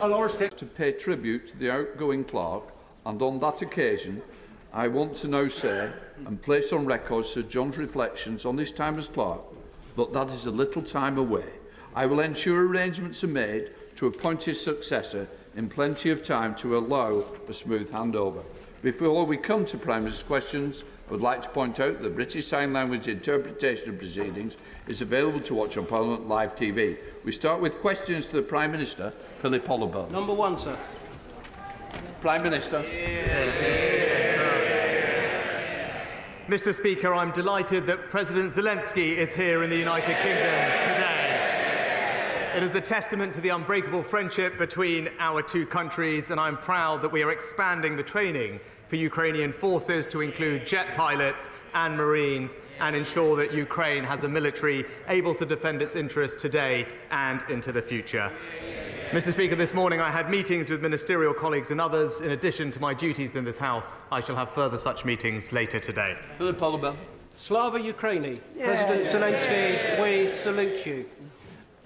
To pay tribute to the outgoing clerk, and on that occasion I want to now say and place on record Sir John's reflections on his time as clerk, but that is a little time away. I will ensure arrangements are made to appoint his successor in plenty of time to allow a smooth handover. Before we come to Prime Minister's questions, I would like to point out that the British Sign Language interpretation of proceedings is available to watch on Parliament Live TV. We start with questions to the Prime Minister. Philip Hollowburn. Number one, sir. Prime Minister. Mr. Speaker, I'm delighted that President Zelensky is here in the United Kingdom today. It is a testament to the unbreakable friendship between our two countries, and I'm proud that we are expanding the training for Ukrainian forces to include jet pilots and Marines and ensure that Ukraine has a military able to defend its interests today and into the future. Mr. Speaker, this morning I had meetings with ministerial colleagues and others. In addition to my duties in this House, I shall have further such meetings later today. Philip Hollowburn. Slava Ukraini. President Zelensky, we salute you.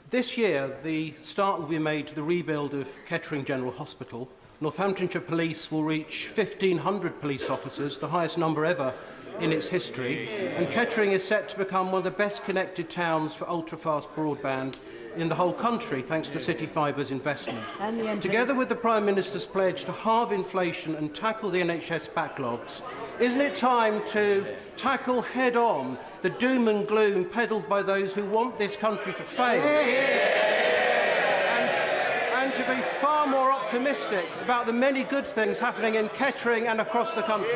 This year, the start will be made to the rebuild of Kettering General Hospital. Northamptonshire Police will reach 1,500 police officers, the highest number ever in its history. And Kettering is set to become one of the best connected towns for ultra-fast broadband in the whole country, thanks to City Fibre's investment. Together with the Prime Minister's pledge to halve inflation and tackle the NHS backlogs, isn't it time to tackle head-on the doom and gloom peddled by those who want this country to fail? And to be far more optimistic about the many good things happening in Kettering and across the country?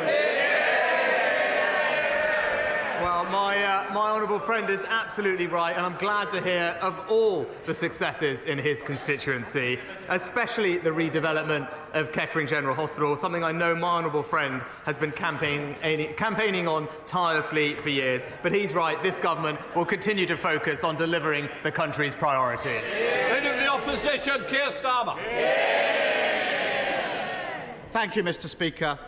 Well, my honourable friend is absolutely right, and I'm glad to hear of all the successes in his constituency, especially the redevelopment of Kettering General Hospital, something I know my honourable friend has been campaigning on tirelessly for years. But he's right, this government will continue to focus on delivering the country's priorities. Leader of the Opposition, Keir Starmer. Thank you, Mr. Speaker.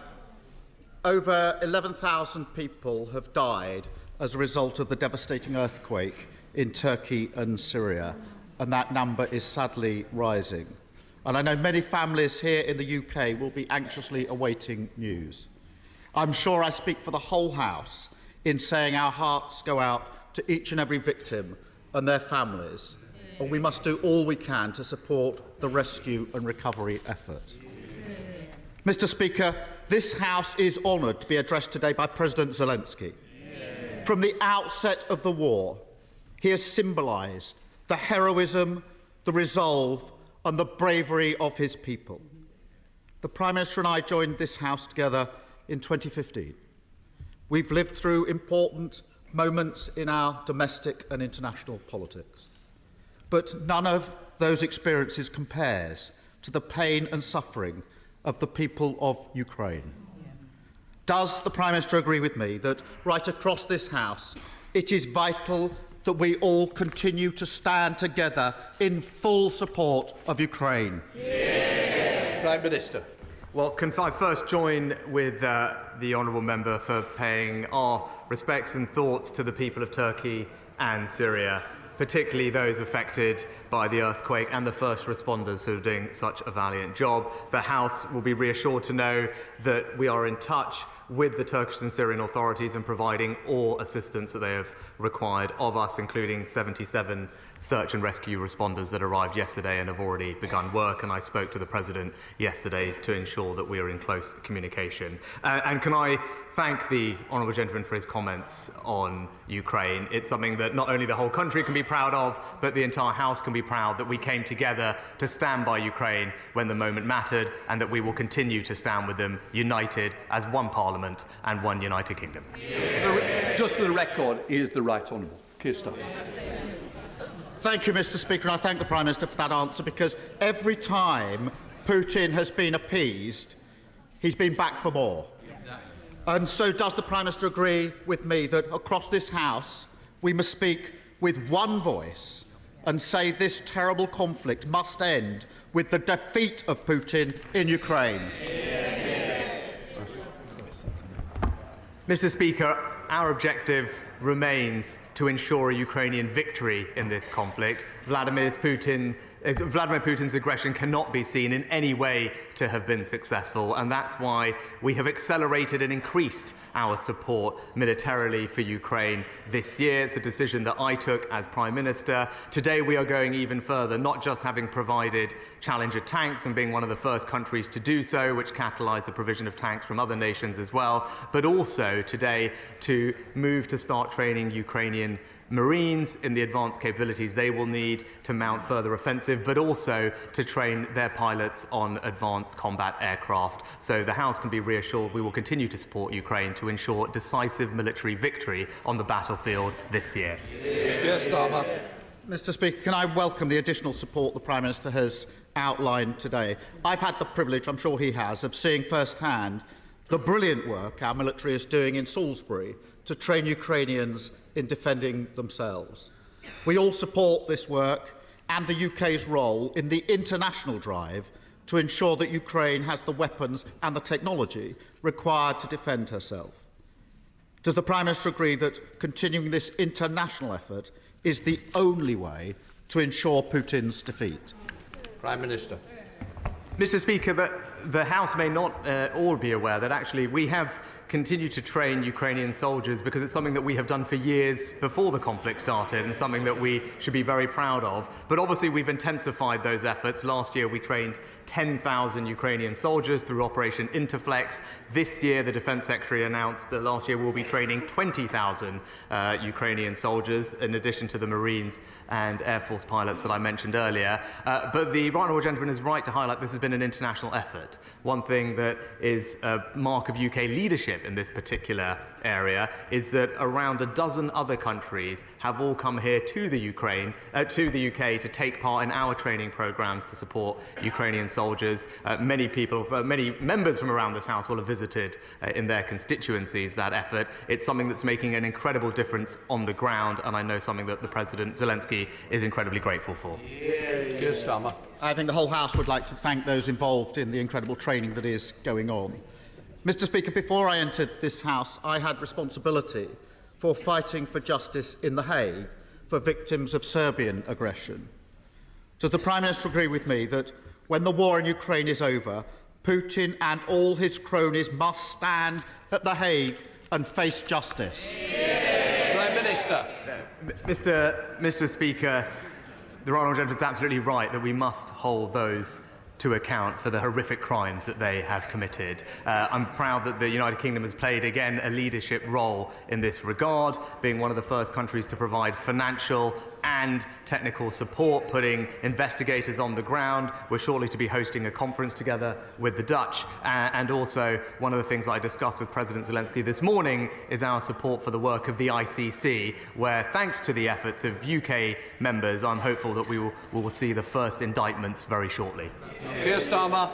Over 11,000 people have died as a result of the devastating earthquake in Turkey and Syria, and that number is sadly rising. And I know many families here in the UK will be anxiously awaiting news. I'm sure I speak for the whole House in saying our hearts go out to each and every victim and their families, and we must do all we can to support the rescue and recovery effort. Mr. Speaker, this House is honoured to be addressed today by President Zelensky. From the outset of the war, he has symbolised the heroism, the resolve and the bravery of his people. The Prime Minister and I joined this House together in 2015. We've lived through important moments in our domestic and international politics. But none of those experiences compares to the pain and suffering of the people of Ukraine. Does the Prime Minister agree with me that right across this House it is vital that we all continue to stand together in full support of Ukraine? Prime Minister. Well, can I first join with the honourable member for paying our respects and thoughts to the people of Turkey and Syria, particularly those affected by the earthquake and the first responders who are doing such a valiant job. The House will be reassured to know that we are in touch with the Turkish and Syrian authorities and providing all assistance that they have required of us, including 77 search and rescue responders that arrived yesterday and have already begun work. And I spoke to the President yesterday to ensure that we are in close communication. And can I thank the honourable gentleman for his comments on Ukraine. It's something that not only the whole country can be proud of, but the entire House can be proud that we came together to stand by Ukraine when the moment mattered, and that we will continue to stand with them united as one Parliament and one United Kingdom. Just for the record, he is the Right Honourable Keir Starmer. Thank you, Mr. Speaker, and I thank the Prime Minister for that answer, because every time Putin has been appeased, he's been back for more. And so does the Prime Minister agree with me that across this House we must speak with one voice and say this terrible conflict must end with the defeat of Putin in Ukraine? Mr. Speaker, our objective remains to ensure a Ukrainian victory in this conflict. Vladimir Putin Vladimir Putin's aggression cannot be seen in any way to have been successful, and that's why we have accelerated and increased our support militarily for Ukraine this year. It's a decision that I took as Prime Minister. Today we are going even further, not just having provided Challenger tanks and being one of the first countries to do so, which catalysed the provision of tanks from other nations as well, but also today to move to start training Ukrainian Marines in the advanced capabilities they will need to mount further offensive, but also to train their pilots on advanced combat aircraft. So the House can be reassured we will continue to support Ukraine to ensure decisive military victory on the battlefield this year. Keir Starmer. Mr. Speaker, can I welcome the additional support the Prime Minister has outlined today? I've had the privilege, I'm sure he has, of seeing firsthand the brilliant work our military is doing in Salisbury to train Ukrainians in defending themselves. We all support this work and the UK's role in the international drive to ensure that Ukraine has the weapons and the technology required to defend herself. Does the Prime Minister agree that continuing this international effort is the only way to ensure Putin's defeat? Prime Minister. Mr. Speaker, the House may not all be aware that actually we have continued to train Ukrainian soldiers because it's something that we have done for years before the conflict started and something that we should be very proud of. But obviously we've intensified those efforts. Last year we trained 10,000 Ukrainian soldiers through Operation Interflex. This year the Defence Secretary announced that last year we'll be training 20,000 Ukrainian soldiers in addition to the Marines and Air Force pilots that I mentioned earlier. But the Right Honourable Gentleman is right to highlight this has been an international effort. One thing that is a mark of UK leadership in this particular area is that around a dozen other countries have all come here to the UK to take part in our training programs to support Ukrainian soldiers. Many members from around this House will have visited in their constituencies that effort. It's something that's making an incredible difference on the ground, and I know something that the President Zelensky is incredibly grateful for. Keir Starmer. I think the whole House would like to thank those involved in the incredible training that is going on. Mr. Speaker, before I entered this House, I had responsibility for fighting for justice in The Hague for victims of Serbian aggression. Does the Prime Minister agree with me that when the war in Ukraine is over, Putin and all his cronies must stand at The Hague and face justice? Prime Minister. Mr. Speaker, the Right Honourable Gentleman is absolutely right that we must hold those to account for the horrific crimes that they have committed. I'm proud that the United Kingdom has played, again, a leadership role in this regard, being one of the first countries to provide financial and technical support, putting investigators on the ground. We're shortly to be hosting a conference together with the Dutch. And also, one of the things that I discussed with President Zelensky this morning is our support for the work of the ICC, where, thanks to the efforts of UK members, I'm hopeful that we will see the first indictments very shortly. Keir Starmer.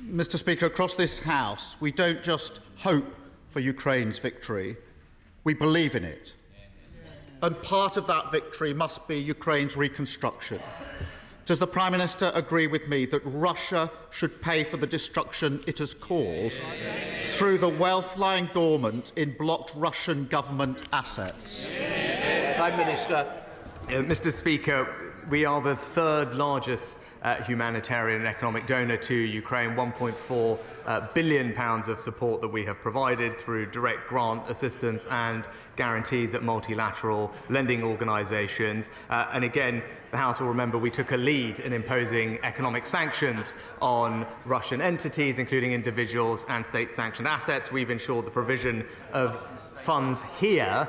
Mr. Speaker, across this House, we don't just hope for Ukraine's victory, we believe in it. And part of that victory must be Ukraine's reconstruction. Does the Prime Minister agree with me that Russia should pay for the destruction it has caused through the wealth lying dormant in blocked Russian government assets? Prime Minister. Mr. Speaker, we are the third largest humanitarian and economic donor to Ukraine, £1.4 billion of support that we have provided through direct grant assistance and guarantees at multilateral lending organisations. And again, the House will remember we took a lead in imposing economic sanctions on Russian entities, including individuals and state-sanctioned assets. We've ensured the provision of funds here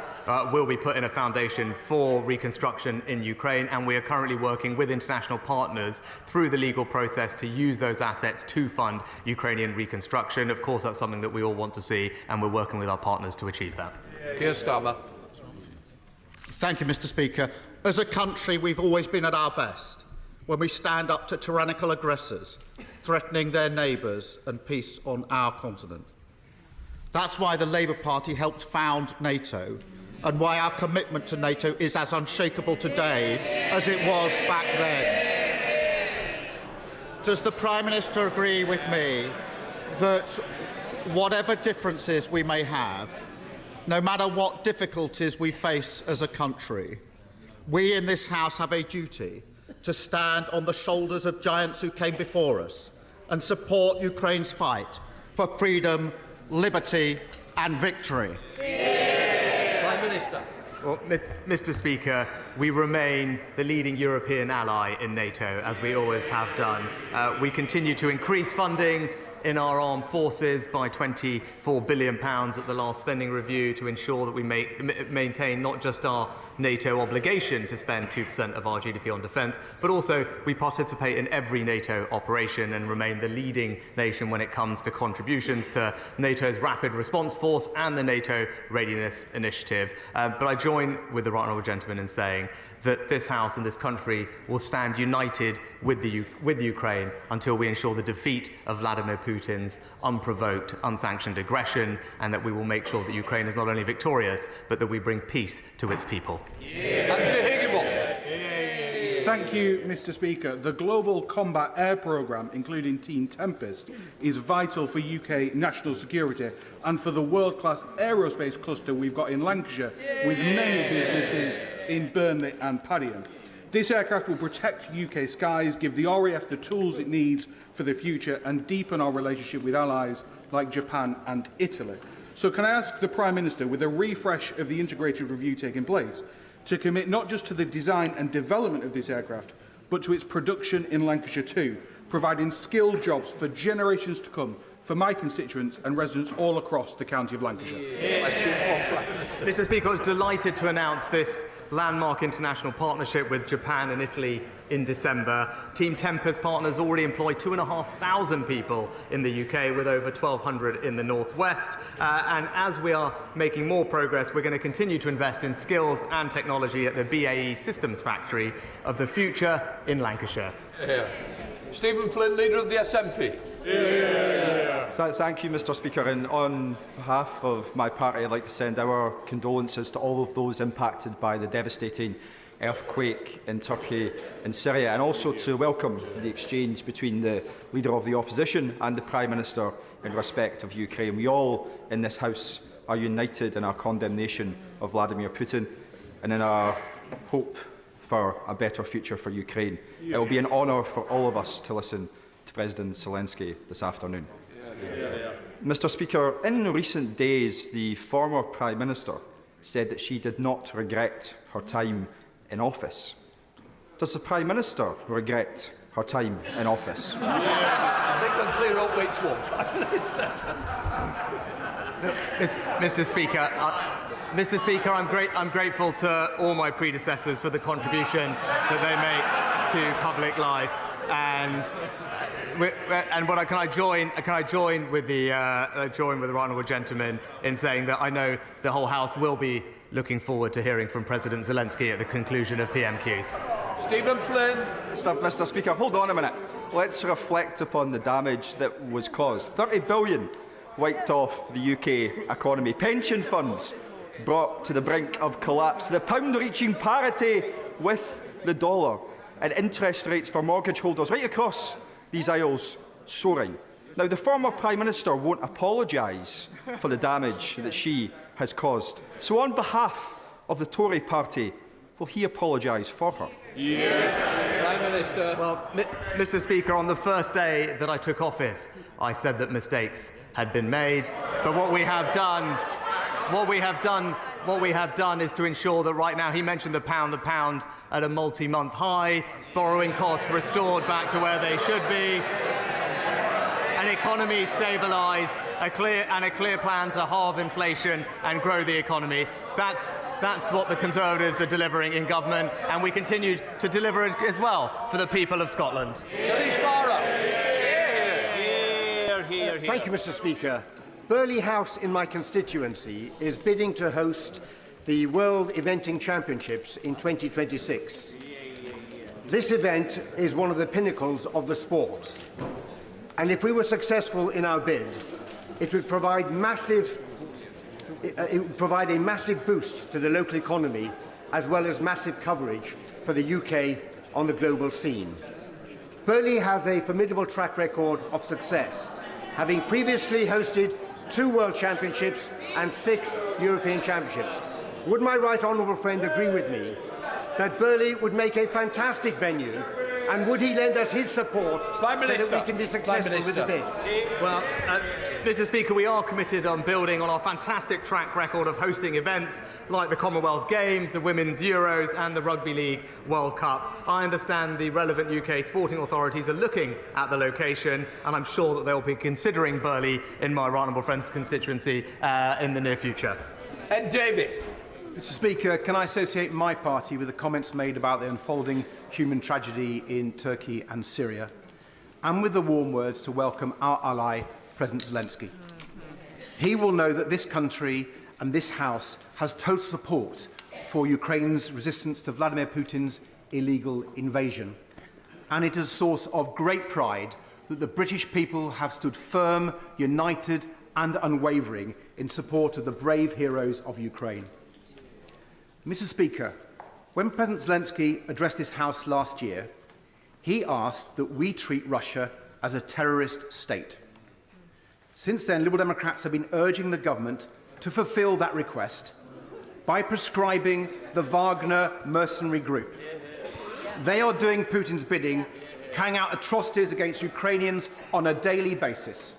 will be put in a foundation for reconstruction in Ukraine, and we are currently working with international partners through the legal process to use those assets to fund Ukrainian reconstruction. Of course, that's something that we all want to see, and we're working with our partners to achieve that. Keir Starmer. Thank you, Mr. Speaker. As a country, we've always been at our best when we stand up to tyrannical aggressors, threatening their neighbours and peace on our continent. That's why the Labour Party helped found NATO, and why our commitment to NATO is as unshakable today as it was back then. Does the Prime Minister agree with me that whatever differences we may have, no matter what difficulties we face as a country, we in this House have a duty to stand on the shoulders of giants who came before us and support Ukraine's fight for freedom, liberty and victory. Prime Minister. Well, Mr. Speaker, we remain the leading European ally in NATO, as we always have done. We continue to increase funding in our armed forces by £24 billion at the last spending review to ensure that we maintain not just our NATO obligation to spend 2% of our GDP on defence, but also we participate in every NATO operation and remain the leading nation when it comes to contributions to NATO's Rapid Response Force and the NATO Readiness Initiative. But I join with the right honourable gentleman in saying that this House and this country will stand united with Ukraine until we ensure the defeat of Vladimir Putin's unprovoked, unsanctioned aggression, and that we will make sure that Ukraine is not only victorious, but that we bring peace to its people. Thank you, Mr. Speaker. The Global Combat Air Programme, including Team Tempest, is vital for UK national security and for the world-class aerospace cluster we've got in Lancashire, with many businesses in Burnley and Padiham. This aircraft will protect UK skies, give the RAF the tools it needs for the future and deepen our relationship with allies like Japan and Italy. So can I ask the Prime Minister, with a refresh of the integrated review taking place, to commit not just to the design and development of this aircraft, but to its production in Lancashire too, providing skilled jobs for generations to come for my constituents and residents all across the county of Lancashire? Mr. Speaker, I was delighted to announce this landmark international partnership with Japan and Italy in December. Team Tempest partners already employ 2,500 people in the UK, with over 1,200 in the North-West. And as we are making more progress, we're going to continue to invest in skills and technology at the BAE Systems factory of the future in Lancashire. Stephen Flynn, Leader of the SNP. Thank you, Mr. Speaker. And on behalf of my party, I'd like to send our condolences to all of those impacted by the devastating earthquake in Turkey and Syria, and also to welcome the exchange between the Leader of the Opposition and the Prime Minister in respect of Ukraine. We all in this House are united in our condemnation of Vladimir Putin and in our hope for a better future for Ukraine. It will be an honour for all of us to listen to President Zelensky this afternoon. Mr. Speaker, in recent days, the former Prime Minister said that she did not regret her time in office. Does the Prime Minister regret her time in office? I think they'll clear up which one, Prime Minister. Mr. Speaker, I'm grateful to all my predecessors for the contribution that they make to public life, and can I join with the right honourable gentleman in saying that I know the whole House will be looking forward to hearing from President Zelensky at the conclusion of PMQs. Stephen Flynn. Mr. Speaker, hold on a minute. Let's reflect upon the damage that was caused. 30 billion wiped off the UK economy. Pension funds brought to the brink of collapse. The pound reaching parity with the dollar. And interest rates for mortgage holders right across these aisles soaring. Now, the former Prime Minister won't apologise for the damage that she has caused. So on behalf of the Tory party, will he apologise for her? Prime Minister. Well, Mr. Speaker, on the first day that I took office, I said that mistakes had been made. But what we have done is to ensure that right now, he mentioned the pound at a multi-month high, borrowing costs restored back to where they should be, an economy stabilised, a clear plan to halve inflation and grow the economy. That's what the Conservatives are delivering in government, and we continue to deliver it as well for the people of Scotland. Thank you, Mr. Speaker. Burley House in my constituency is bidding to host the World Eventing Championships in 2026. This event is one of the pinnacles of the sport, and if we were successful in our bid, it would provide a massive boost to the local economy, as well as massive coverage for the UK on the global scene. Burley has a formidable track record of success, having previously hosted 2 World Championships and 6 European Championships. Would my right honourable friend agree with me that Burley would make a fantastic venue, and would he lend us his support so that we can be successful with the bid? Well, Mr. Speaker, we are committed on building on our fantastic track record of hosting events like the Commonwealth Games, the Women's Euros and the Rugby League World Cup. I understand the relevant UK sporting authorities are looking at the location, and I'm sure that they'll be considering Burley in my right honourable friend's constituency in the near future. David. Mr. Speaker, can I associate my party with the comments made about the unfolding human tragedy in Turkey and Syria, and with the warm words to welcome our ally, President Zelensky? He will know that this country and this House has total support for Ukraine's resistance to Vladimir Putin's illegal invasion, and it is a source of great pride that the British people have stood firm, united and unwavering in support of the brave heroes of Ukraine. Mr. Speaker, when President Zelensky addressed this House last year, he asked that we treat Russia as a terrorist state. Since then, Liberal Democrats have been urging the government to fulfil that request by prescribing the Wagner mercenary group. They are doing Putin's bidding, carrying out atrocities against Ukrainians on a daily basis.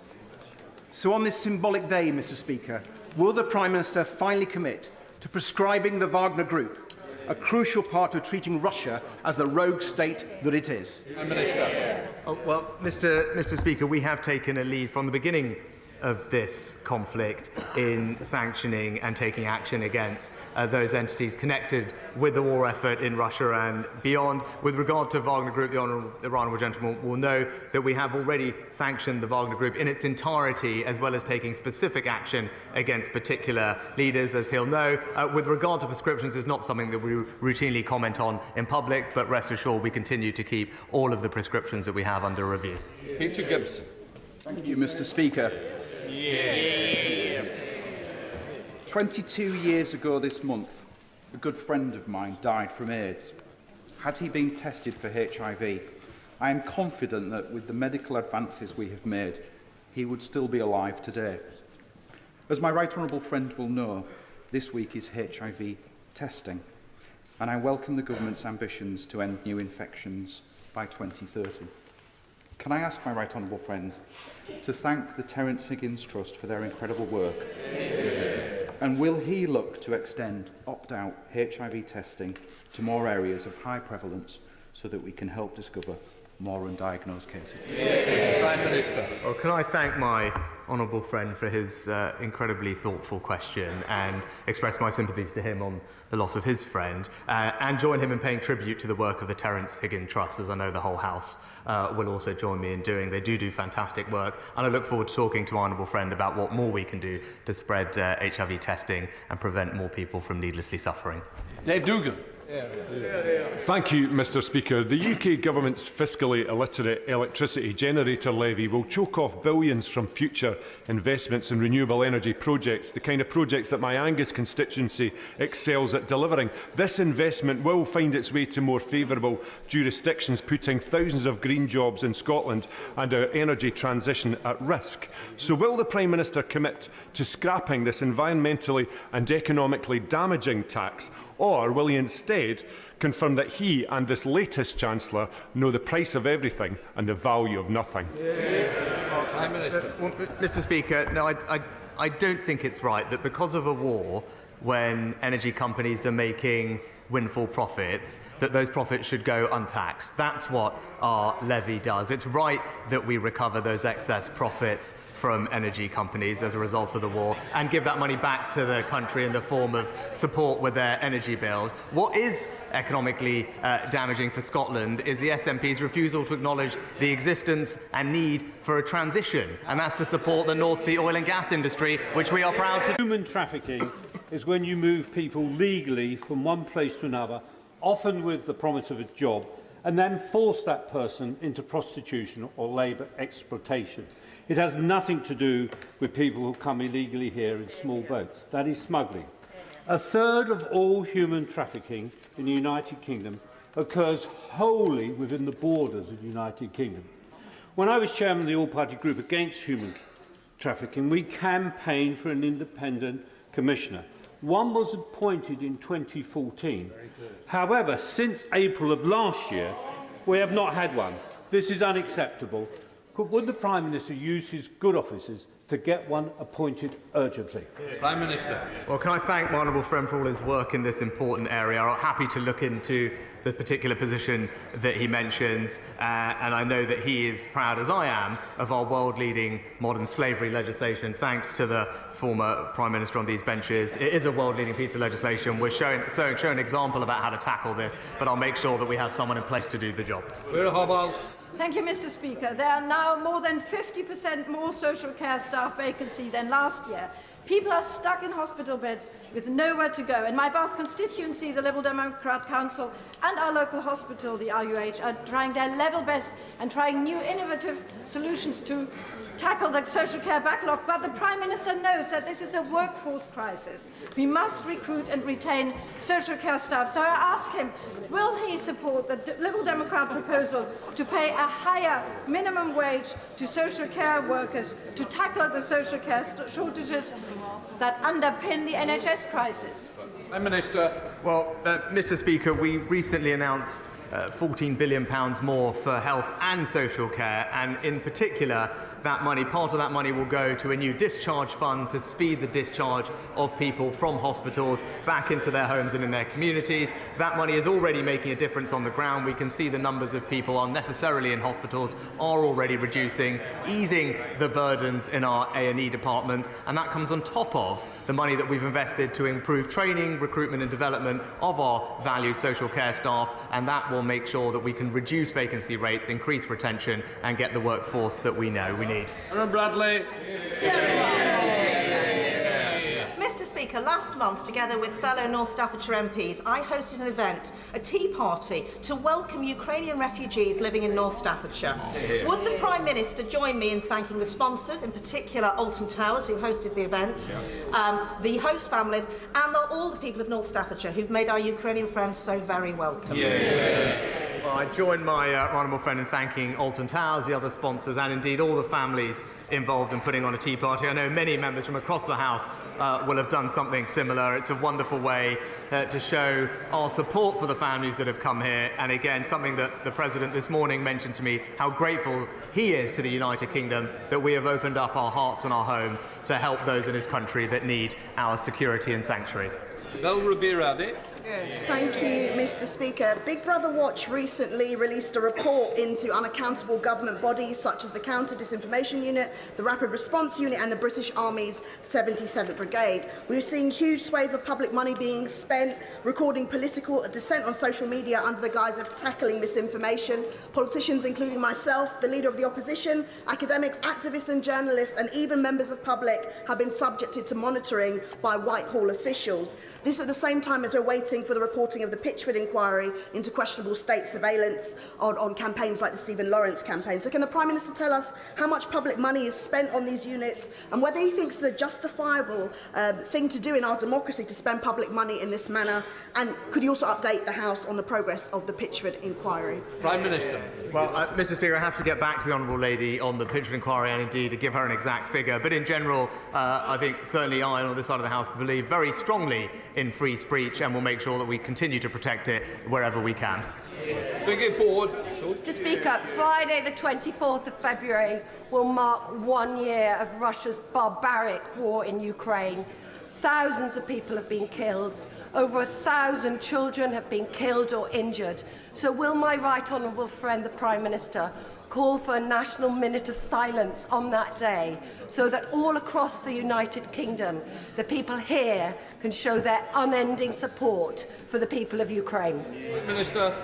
So on this symbolic day, Mr. Speaker, will the Prime Minister finally commit to prescribing the Wagner Group, a crucial part of treating Russia as the rogue state that it is? Minister. Well, Mr. Speaker, we have taken a lead from the beginning of this conflict in sanctioning and taking action against those entities connected with the war effort in Russia and beyond. With regard to Wagner Group, the honourable gentleman will know that we have already sanctioned the Wagner Group in its entirety, as well as taking specific action against particular leaders, as he'll know. With regard to prescriptions, it's not something that we routinely comment on in public, but rest assured we continue to keep all of the prescriptions that we have under review. Peter Gibson. Thank you, Mr. Speaker. 22 years ago this month, a good friend of mine died from AIDS. Had he been tested for HIV, I am confident that with the medical advances we have made, he would still be alive today. As my right honourable friend will know, this week is HIV testing, and I welcome the government's ambitions to end new infections by 2030. Can I ask my right honourable friend to thank the Terence Higgins Trust for their incredible work? And will he look to extend opt-out HIV testing to more areas of high prevalence so that we can help discover more undiagnosed cases? Prime Minister. Well, can I thank my honourable friend for his incredibly thoughtful question and express my sympathies to him on the loss of his friend, and join him in paying tribute to the work of the Terence Higgins Trust, as I know the whole House will also join me in doing. They do fantastic work, and I look forward to talking to my honourable friend about what more we can do to spread HIV testing and prevent more people from needlessly suffering. Dave Dugan. Thank you, Mr. Speaker. The UK Government's fiscally illiterate electricity generator levy will choke off billions from future investments in renewable energy projects, the kind of projects that my Angus constituency excels at delivering. This investment will find its way to more favourable jurisdictions, putting thousands of green jobs in Scotland and our energy transition at risk. So will the Prime Minister commit to scrapping this environmentally and economically damaging tax, or will he instead confirm that he and this latest Chancellor know the price of everything and the value of nothing? Prime Minister. Mr. Speaker, no, I don't think it's right that because of a war, when energy companies are making windfall profits, that those profits should go untaxed. That's what our levy does. It's right that we recover those excess profits from energy companies as a result of the war and give that money back to the country in the form of support with their energy bills. What is economically damaging for Scotland is the SNP's refusal to acknowledge the existence and need for a transition, and that's to support the North Sea oil and gas industry, which we are proud to. Human trafficking is when you move people legally from one place to another, often with the promise of a job, and then force that person into prostitution or labour exploitation. It has nothing to do with people who come illegally here in small boats. That is smuggling. A third of all human trafficking in the United Kingdom occurs wholly within the borders of the United Kingdom. When I was chairman of the all-party group against human trafficking, we campaigned for an independent commissioner. One was appointed in 2014. However, since April of last year, we have not had one. This is unacceptable. Would the Prime Minister use his good offices to get one appointed urgently? Prime Minister. Well, can I thank my honourable friend for all his work in this important area? I'm happy to look into the particular position that he mentions, and I know that he is proud, as I am, of our world-leading modern slavery legislation, thanks to the former Prime Minister on these benches. It is a world-leading piece of legislation. We're showing an example about how to tackle this, but I'll make sure that we have someone in place to do the job. Thank you, Mr. Speaker. There are now more than 50% more social care staff vacancy than last year. People are stuck in hospital beds with nowhere to go. In my Bath constituency, the Liberal Democrat Council and our local hospital, the RUH, are trying their level best and trying new innovative solutions to tackle the social care backlog. But the Prime Minister knows that this is a workforce crisis. We must recruit and retain social care staff. So I ask him, will he support the Liberal Democrat proposal to pay a higher minimum wage to social care workers to tackle the social care shortages that underpin the NHS crisis? Prime Minister. Well, Mr. Speaker, we recently announced £14 billion more for health and social care, and in particular, part of that money will go to a new discharge fund to speed the discharge of people from hospitals back into their homes and in their communities. That money is already making a difference on the ground. We can see the numbers of people unnecessarily in hospitals are already reducing, easing the burdens in our A&E departments, and that comes on top of the money that we've invested to improve training, recruitment and development of our valued social care staff, and that will make sure that we can reduce vacancy rates, increase retention and get the workforce that we know we need. Aaron Bradley. Mr. Speaker, last month, together with fellow North Staffordshire MPs, I hosted an event, a tea party, to welcome Ukrainian refugees living in North Staffordshire. Would the Prime Minister join me in thanking the sponsors, in particular Alton Towers, who hosted the event, the host families, and all the people of North Staffordshire who've made our Ukrainian friends so very welcome? Well, I join my honourable friend in thanking Alton Towers, the other sponsors, and indeed all the families involved in putting on a tea party. I know many members from across the House will have done something similar. It's a wonderful way to show our support for the families that have come here. And again, something that the President this morning mentioned to me, how grateful he is to the United Kingdom that we have opened up our hearts and our homes to help those in his country that need our security and sanctuary. Thank you, Mr. Speaker. Big Brother Watch recently released a report into unaccountable government bodies such as the Counter Disinformation Unit, the Rapid Response Unit and the British Army's 77th Brigade. We're seeing huge swathes of public money being spent recording political dissent on social media under the guise of tackling misinformation. Politicians, including myself, the Leader of the Opposition, academics, activists and journalists and even members of public have been subjected to monitoring by Whitehall officials. This at the same time as we're waiting for the reporting of the Pitchford inquiry into questionable state surveillance on campaigns like the Stephen Lawrence campaign. So can the Prime Minister tell us how much public money is spent on these units and whether he thinks it's a justifiable thing to do in our democracy to spend public money in this manner? And could you also update the House on the progress of the Pitchford inquiry? Prime Minister. Well, Mr. Speaker, I have to get back to the Honourable Lady on the Pitchford inquiry and indeed to give her an exact figure. But in general, I think certainly I on this side of the House believe very strongly in free speech and will make sure that we continue to protect it wherever we can. Bring it forward. Mr. Speaker, Friday the 24th of February will mark 1 year of Russia's barbaric war in Ukraine. Thousands of people have been killed. Over 1,000 children have been killed or injured. So will my right honourable friend, the Prime Minister, call for a national minute of silence on that day so that all across the United Kingdom, the people here can show their unending support for the people of Ukraine? Minister.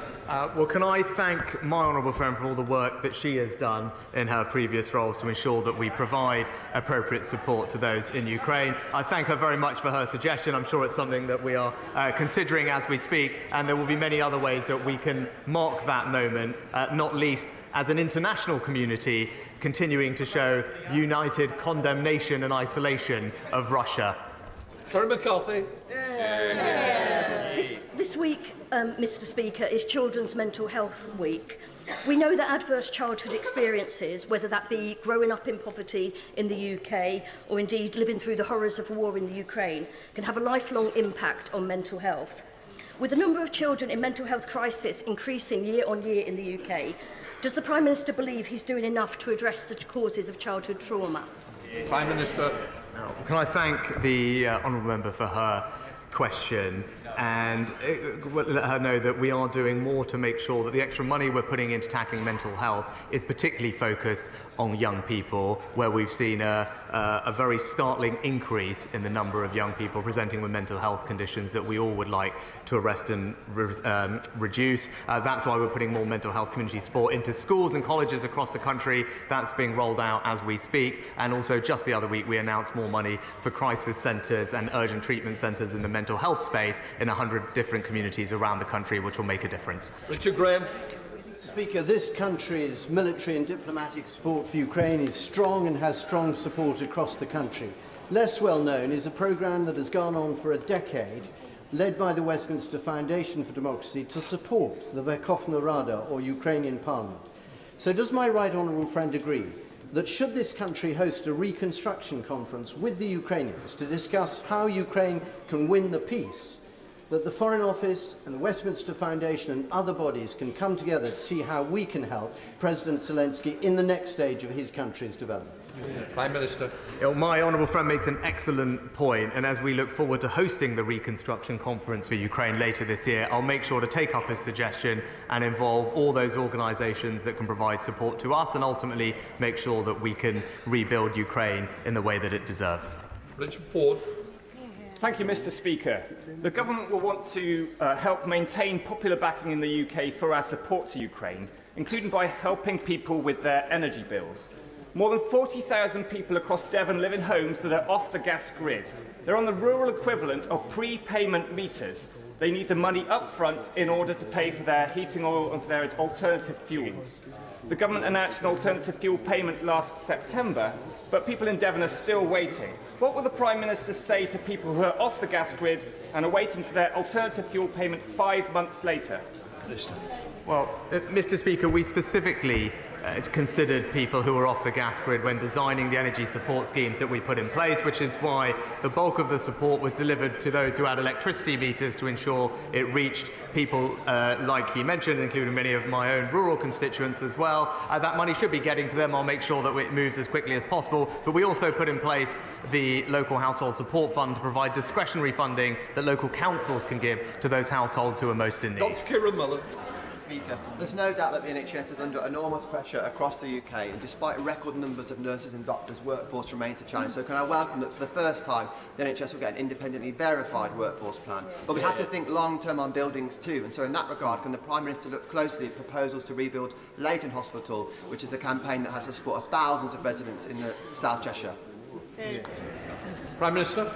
Well, can I thank my honourable friend for all the work that she has done in her previous roles to ensure that we provide appropriate support to those in Ukraine. I thank her very much for her suggestion. I'm sure it's something that we are considering as we speak, and there will be many other ways that we can mark that moment, not least as an international community continuing to show united condemnation and isolation of Russia. Terry McCarthy. This week, Mr. Speaker, is Children's Mental Health Week. We know that adverse childhood experiences, whether that be growing up in poverty in the UK or indeed living through the horrors of war in the Ukraine, can have a lifelong impact on mental health. With the number of children in mental health crisis increasing year on year in the UK, does the Prime Minister believe he's doing enough to address the causes of childhood trauma? Prime Minister. Can I thank the honourable member for her question and let her know that we are doing more to make sure that the extra money we're putting into tackling mental health is particularly focused on young people, where we've seen a very startling increase in the number of young people presenting with mental health conditions that we all would like to arrest and reduce. That's why we're putting more mental health community support into schools and colleges across the country. That's being rolled out as we speak. And also just the other week we announced more money for crisis centres and urgent treatment centres in the mental health space in 100 different communities around the country, which will make a difference. Richard Graham. Mr. Speaker, this country's military and diplomatic support for Ukraine is strong and has strong support across the country. Less well known is a programme that has gone on for a decade, led by the Westminster Foundation for Democracy, to support the Verkhovna Rada, or Ukrainian Parliament. So does my right honourable friend agree that should this country host a reconstruction conference with the Ukrainians to discuss how Ukraine can win the peace, that the Foreign Office and the Westminster Foundation and other bodies can come together to see how we can help President Zelensky in the next stage of his country's development? Prime Minister. My honourable friend makes an excellent point, and as we look forward to hosting the reconstruction conference for Ukraine later this year, I'll make sure to take up his suggestion and involve all those organisations that can provide support to us and ultimately make sure that we can rebuild Ukraine in the way that it deserves. Richard Ford. Thank you, Mr. Speaker. The government will want to help maintain popular backing in the UK for our support to Ukraine, including by helping people with their energy bills. More than 40,000 people across Devon live in homes that are off the gas grid. They're on the rural equivalent of prepayment meters. They need the money up front in order to pay for their heating oil and for their alternative fuels. The government announced an alternative fuel payment last September, but people in Devon are still waiting. What will the Prime Minister say to people who are off the gas grid and are waiting for their alternative fuel payment 5 months later? Well, Mr. Speaker, we specifically considered people who are off the gas grid when designing the energy support schemes that we put in place, which is why the bulk of the support was delivered to those who had electricity meters to ensure it reached people like he mentioned, including many of my own rural constituents as well. That money should be getting to them. I'll make sure that it moves as quickly as possible. But we also put in place the local household support fund to provide discretionary funding that local councils can give to those households who are most in need. Dr. Kieran Miller. Speaker, there's no doubt that the NHS is under enormous pressure across the UK, and despite record numbers of nurses and doctors, workforce remains a challenge. So can I welcome that for the first time the NHS will get an independently verified workforce plan. But we have to think long-term on buildings too, and so in that regard, can the Prime Minister look closely at proposals to rebuild Leighton Hospital, which is a campaign that has the support of thousands of residents in the South Cheshire? Prime Minister.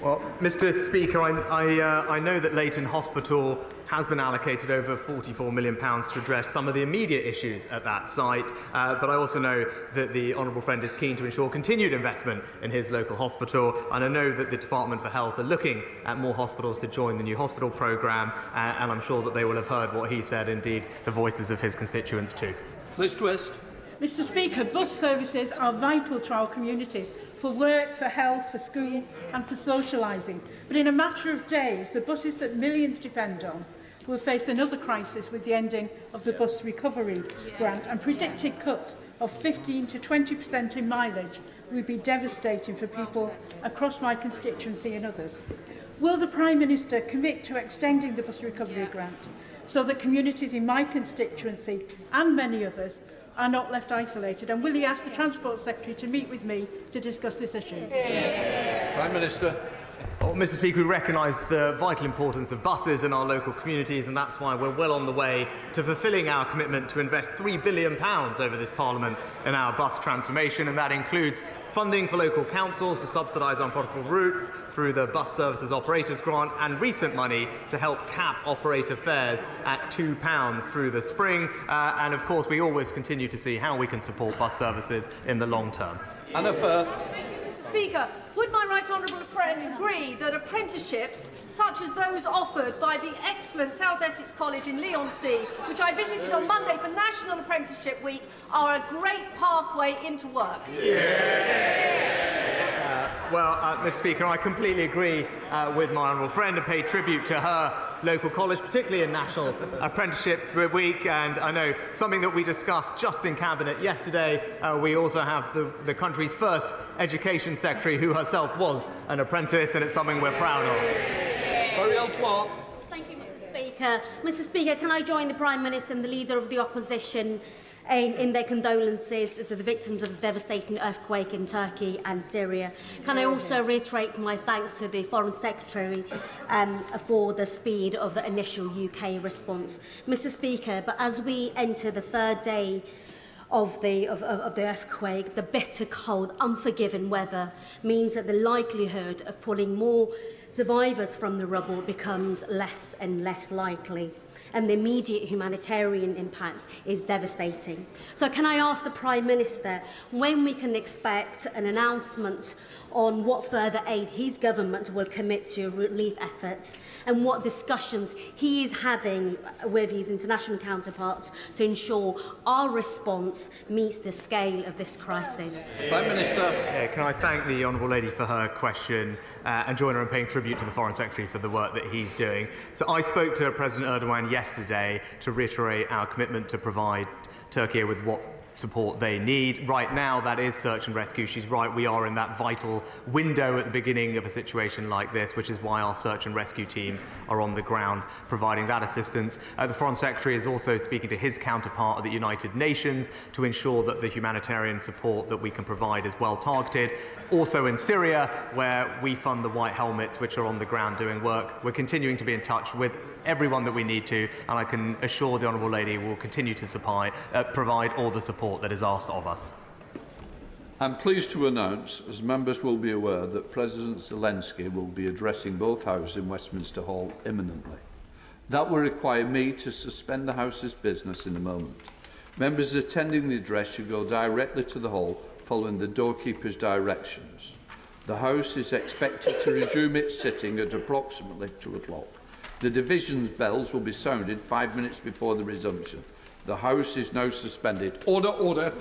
Well, Mr. Speaker, I know that Leighton Hospital has been allocated over £44 million to address some of the immediate issues at that site, but I also know that the honourable friend is keen to ensure continued investment in his local hospital, and I know that the Department for Health are looking at more hospitals to join the new hospital programme, and I'm sure that they will have heard what he said, indeed the voices of his constituents too. Liz Twist. Mr. Speaker, bus services are vital to our communities for work, for health, for school and for socialising. But in a matter of days, the buses that millions depend on will face another crisis with the ending of the bus recovery grant, and predicted cuts of 15 to 20% in mileage would be devastating for people across my constituency and others. Will the Prime Minister commit to extending the bus recovery grant so that communities in my constituency and many others are not left isolated? And will he ask the Transport Secretary to meet with me to discuss this issue? Prime Minister. Well, Mr. Speaker, we recognise the vital importance of buses in our local communities, and that's why we're well on the way to fulfilling our commitment to invest £3 billion over this Parliament in our bus transformation, and that includes funding for local councils to subsidise unprofitable routes through the Bus Services Operators Grant, and recent money to help cap operator fares at £2 through the spring. And of course, we always continue to see how we can support bus services in the long term. Anna Fair. Speaker, would my right honourable friend agree that apprenticeships, such as those offered by the excellent South Essex College in Leigh-on-Sea, which I visited on Monday for National Apprenticeship Week, are a great pathway into work? Mr. Speaker, I completely agree with my honourable friend and pay tribute to her local college, particularly in National Apprenticeship Week. And I know something that we discussed just in Cabinet yesterday, we also have the country's first Education Secretary who herself was an apprentice, and it's something we're proud of. Thank you, Mr. Speaker. Mr. Speaker, can I join the Prime Minister and the Leader of the Opposition in their condolences to the victims of the devastating earthquake in Turkey and Syria? Can I also reiterate my thanks to the Foreign Secretary for the speed of the initial UK response? Mr. Speaker, but as we enter the third day of the earthquake, the bitter cold, unforgiving weather means that the likelihood of pulling more survivors from the rubble becomes less and less likely, and the immediate humanitarian impact is devastating. So can I ask the Prime Minister when we can expect an announcement on what further aid his government will commit to relief efforts, and what discussions he is having with his international counterparts to ensure our response meets the scale of this crisis? Prime Minister. Yeah, can I thank the Honourable Lady for her question and join her in paying tribute to the Foreign Secretary for the work that he's doing. So I spoke to President Erdogan yesterday to reiterate our commitment to provide Turkey with what support they need. Right now, that is search and rescue. She's right, we are in that vital window at the beginning of a situation like this, which is why our search and rescue teams are on the ground providing that assistance. The Foreign Secretary is also speaking to his counterpart at the United Nations to ensure that the humanitarian support that we can provide is well targeted. Also in Syria, where we fund the White Helmets, which are on the ground doing work. We're continuing to be in touch with everyone that we need to, and I can assure the Honourable Lady will continue to provide all the support that is asked of us. I'm pleased to announce, as members will be aware, that President Zelensky will be addressing both houses in Westminster Hall imminently. That will require me to suspend the House's business in a moment. Members attending the address should go directly to the hall following the doorkeeper's directions. The House is expected to resume its sitting at approximately 2 o'clock. The division's bells will be sounded 5 minutes before the resumption. The House is now suspended. Order, order.